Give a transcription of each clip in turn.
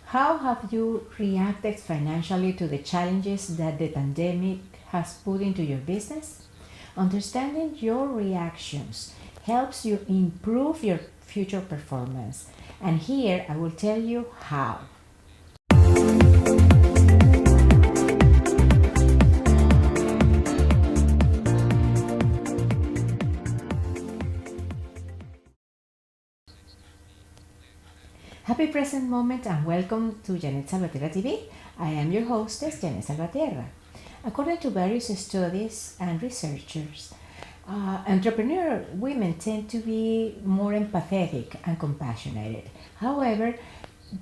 How have you reacted financially to the challenges that the pandemic has put into your business? Understanding your reactions helps you improve your future performance. And here I will tell you how. Happy present moment and welcome to Jeanette Salvatierra TV. I am your hostess, Jeanette Salvatierra. According to various studies and researchers, entrepreneur women tend to be more empathetic and compassionate. However,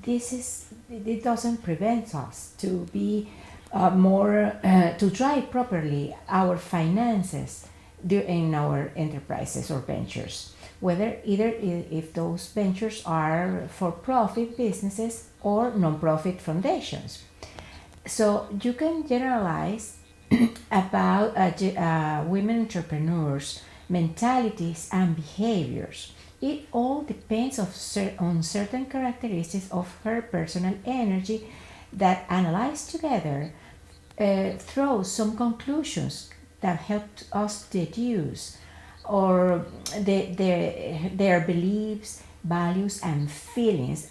it doesn't prevent us to be to drive properly our finances in our enterprises or ventures, whether either if those ventures are for-profit businesses or non-profit foundations. So you can generalize about women entrepreneurs' mentalities and behaviors. It all depends on certain characteristics of her personal energy that, analyzed together, throw some conclusions that helped us deduce or their beliefs, values, and feelings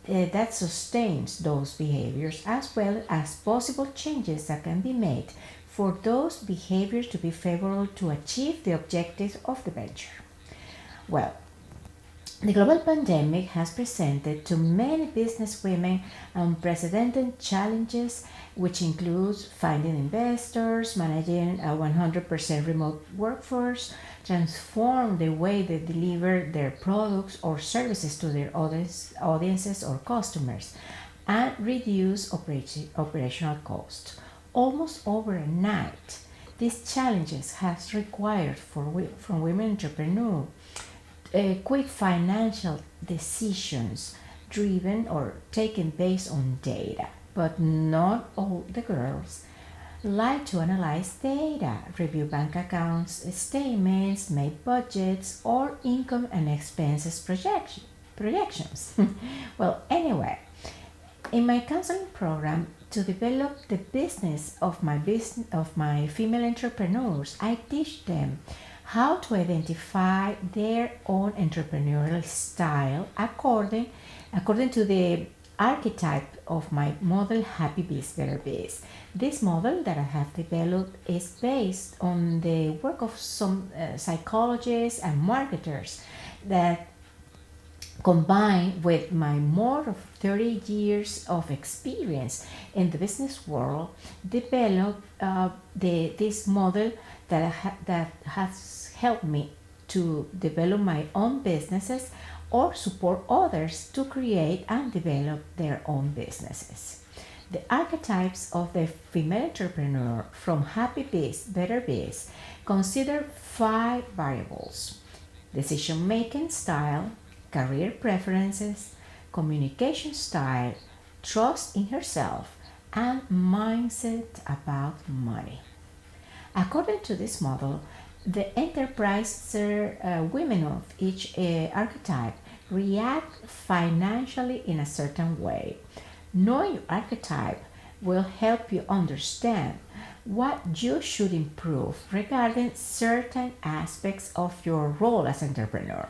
that sustains those behaviors, as well as possible changes that can be made for those behaviors to be favorable to achieve the objectives of the venture. Well, the global pandemic has presented to many business women unprecedented challenges, which includes finding investors, managing a 100% remote workforce, transform the way they deliver their products or services to their audiences or customers, and reduce operational costs. Almost overnight, these challenges has required from women entrepreneurs quick financial decisions driven or taken based on data. But not all the girls like to analyze data, review bank accounts, statements, make budgets, or income and expenses projections. Well, anyway, in my counseling program to develop the business of my female entrepreneurs, I teach them how to identify their own entrepreneurial style according to the archetype of my model HappyBizBetterBiz. This model that I have developed is based on the work of some psychologists and marketers that, combined with my more of 30 years of experience in the business world, developed this model that has helped me to develop my own businesses or support others to create and develop their own businesses. The archetypes of the female entrepreneur from HappyBizBetterBiz consider 5 variables: decision-making style, career preferences, communication style, trust in herself, and mindset about money. According to this model, the enterpriser women of each archetype react financially in a certain way. Knowing your archetype will help you understand what you should improve regarding certain aspects of your role as entrepreneur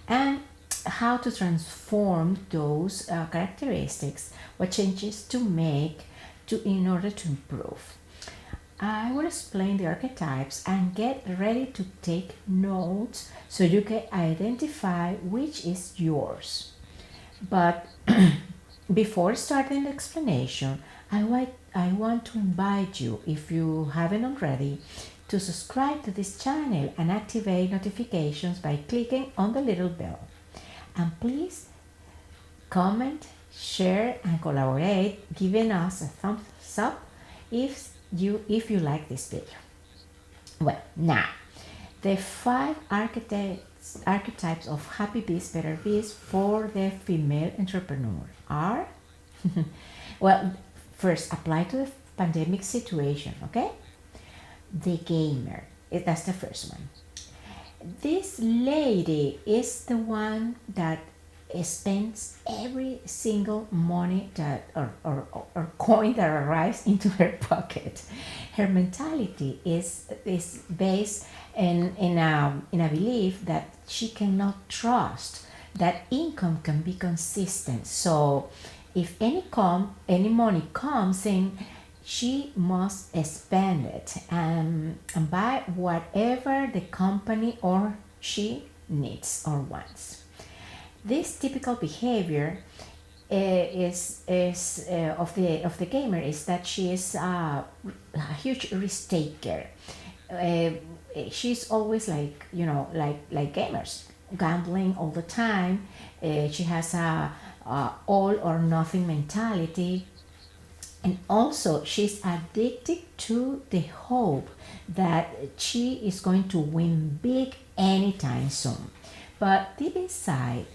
and how to transform those characteristics, what changes to make in order to improve. I will explain the archetypes and get ready to take notes so you can identify which is yours. But before starting the explanation, I want to invite you, if you haven't already, to subscribe to this channel and activate notifications by clicking on the little bell. And please comment, share, and collaborate, giving us a thumbs up if you like this video. Well, now, the 5 archetypes of HappyBizBetterBiz for the female entrepreneur are well, first, apply to the pandemic situation, okay? The gamer, that's the first one. This lady is the one that spends every single money that or coin that arrives into her pocket. Her mentality is based in a belief that she cannot trust that income can be consistent. So if any money comes in, she must spend it and buy whatever the company or she needs or wants. This typical behavior is of the gamer is that she is a huge risk taker. Uh, she's always like gamers, gambling all the time. She has a all or nothing mentality, and also she's addicted to the hope that she is going to win big anytime soon. But deep inside,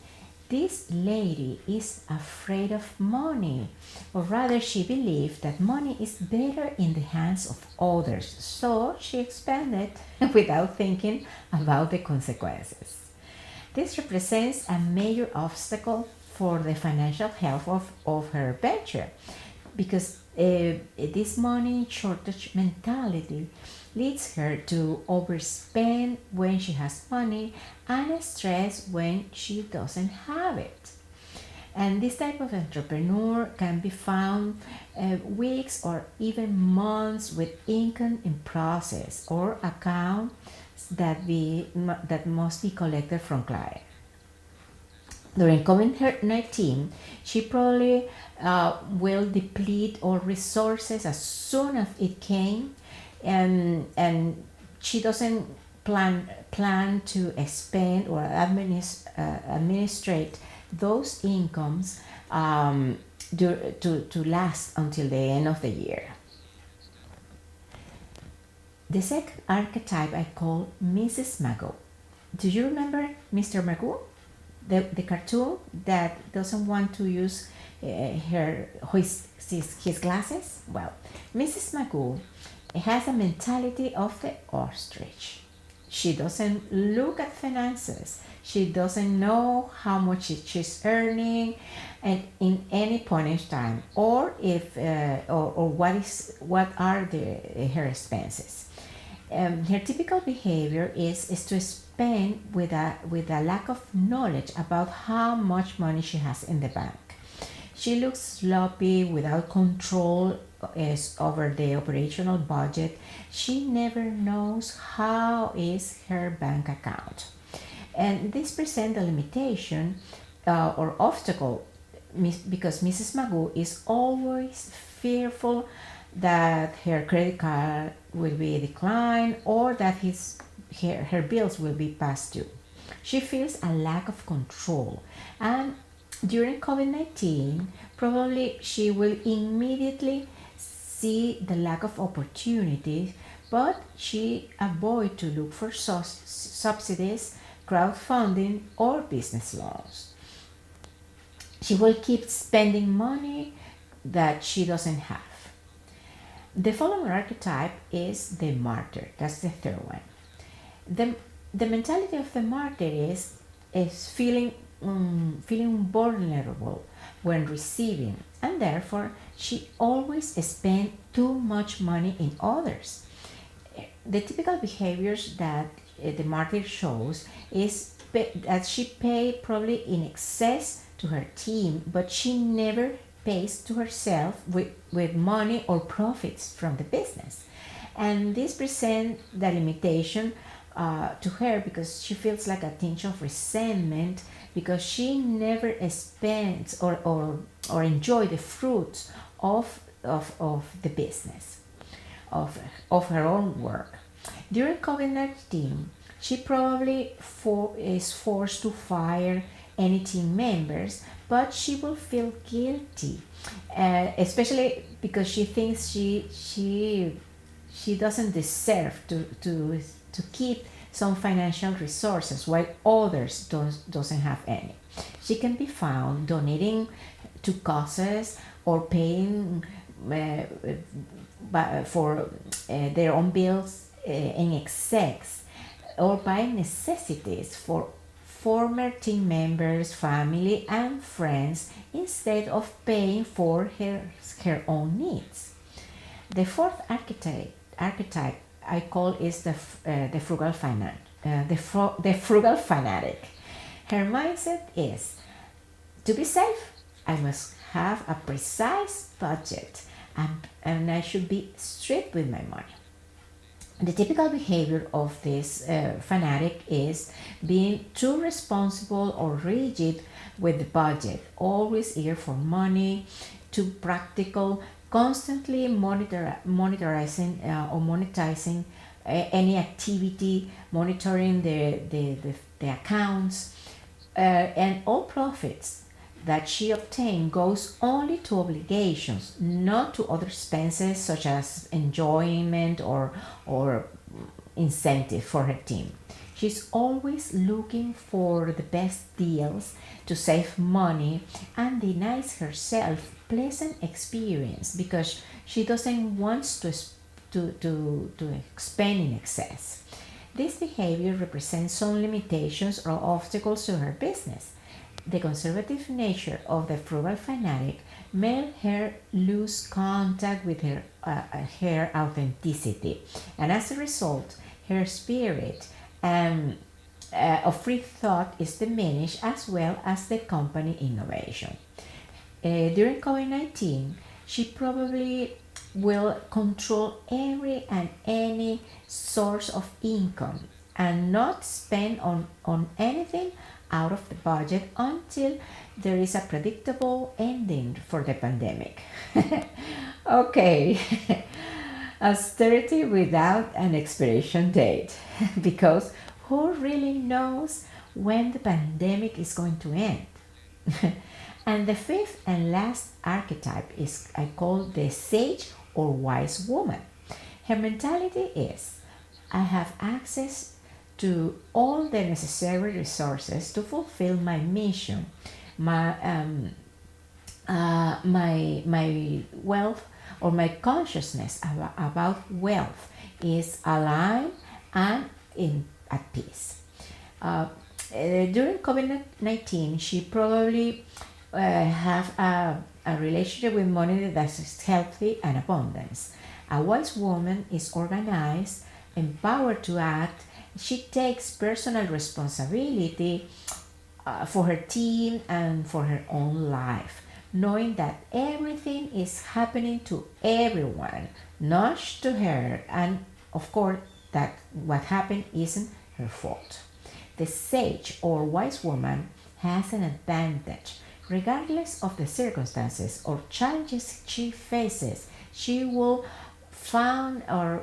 this lady is afraid of money, or rather, she believes that money is better in the hands of others, so she spends it without thinking about the consequences. This represents a major obstacle for the financial health of her venture because this money shortage mentality leads her to overspend when she has money and stress when she doesn't have it. And this type of entrepreneur can be found weeks or even months with income in process or accounts that must be collected from clients. During COVID-19, she probably will deplete all resources as soon as it came, and she doesn't plan to expend or administrate those incomes to last until the end of the year. The second archetype I call Mrs. Magoo. Do you remember Mr. Magoo? The cartoon that doesn't want to use his glasses? Well, Mrs. Magoo has a mentality of the ostrich. She doesn't look at finances. She doesn't know how much she's earning at in any point in time, or if or what are her expenses. Her typical behavior is to spend with a lack of knowledge about how much money she has in the bank. She looks sloppy, without control over the operational budget. She never knows how is her bank account. And this presents a limitation or obstacle because Mrs. Magoo is always fearful that her credit card will be declined or that her bills will be passed due. She feels a lack of control, and during COVID-19, probably she will immediately see the lack of opportunities, but she avoid to look for subsidies, crowdfunding, or business loans. She will keep spending money that she doesn't have. The following archetype is the martyr. That's the third one. The mentality of the martyr is feeling vulnerable when receiving, and therefore she always spends too much money in others. The typical behaviors that the martyr shows is that she pay probably in excess to her team, but she never pays to herself with money or profits from the business. And this presents the limitation to her because she feels like a tinge of resentment because she never spends or enjoy the fruits of the business, of her own work. During COVID-19, she probably is forced to fire any team members, but she will feel guilty, especially because she thinks she doesn't deserve to keep some financial resources while others doesn't have any. She can be found donating to causes or paying for their own bills in excess or buying necessities former team members, family, and friends instead of paying for her own needs. The fourth archetype I call is the frugal fanatic. The frugal fanatic. Her mindset is to be safe. I must have a precise budget, and I should be strict with my money. The typical behavior of this fanatic is being too responsible or rigid with the budget, always eager for money, too practical, constantly monetizing any activity, monitoring the accounts, and all profits that she obtained goes only to obligations, not to other expenses such as enjoyment or incentive for her team. She's always looking for the best deals to save money and denies herself pleasant experience because she doesn't want to spend in excess. This behavior represents some limitations or obstacles to her business. The conservative nature of the frugal fanatic made her lose contact with her authenticity, and as a result, her spirit of free thought is diminished, as well as the company innovation. During COVID-19, she probably will control every and any source of income and not spend on anything out of the budget until there is a predictable ending for the pandemic. Okay, austerity without an expiration date, because who really knows when the pandemic is going to end? And the fifth and last archetype is I call the sage or wise woman. Her mentality is I have access to all the necessary resources to fulfill my mission. My wealth or my consciousness about wealth is aligned and at peace. During COVID-19, she probably have a relationship with money that is healthy and abundance. A wise woman is organized, empowered to act. She takes personal responsibility for her team and for her own life, knowing that everything is happening to everyone, not to her, and of course that what happened isn't her fault. The sage or wise woman has an advantage. Regardless of the circumstances or challenges she faces, she will find or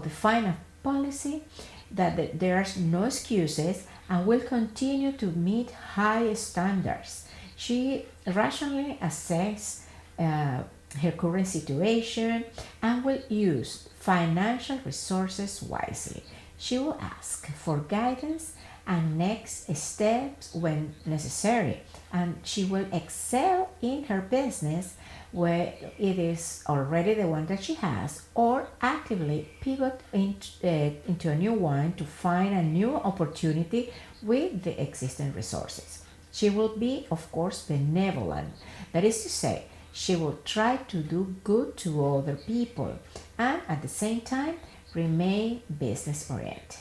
define a policy that there are no excuses and will continue to meet high standards. She rationally assesses her current situation and will use financial resources wisely. She will ask for guidance and next steps when necessary, and she will excel in her business where it is already the one that she has, or actively pivot into a new one to find a new opportunity with the existing resources. She will be, of course, benevolent. That is to say, she will try to do good to other people and at the same time remain business oriented.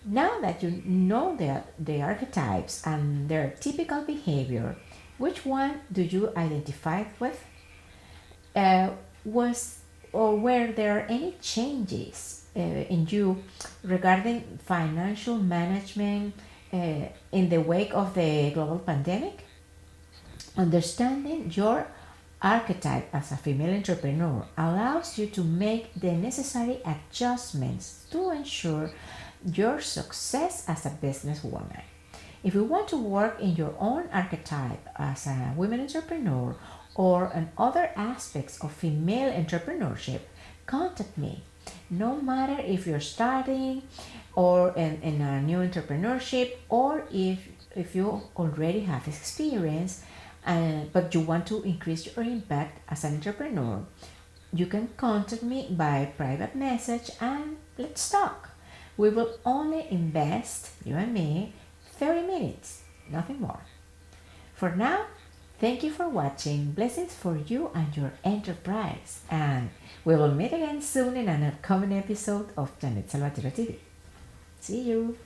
Now that you know the archetypes and their typical behavior, which one do you identify with? Were there any changes in you regarding financial management in the wake of the global pandemic? Understanding your archetype as a female entrepreneur allows you to make the necessary adjustments to ensure your success as a businesswoman. If you want to work in your own archetype as a women entrepreneur or in other aspects of female entrepreneurship, contact me. No matter if you're starting or in a new entrepreneurship, or if you already have experience but you want to increase your impact as an entrepreneur, you can contact me by private message and let's talk. We will only invest, you and me, 30 minutes, nothing more. For now, thank you for watching. Blessings for you and your enterprise. And we will meet again soon in an upcoming episode of Jeanette Salvatierra TV. See you.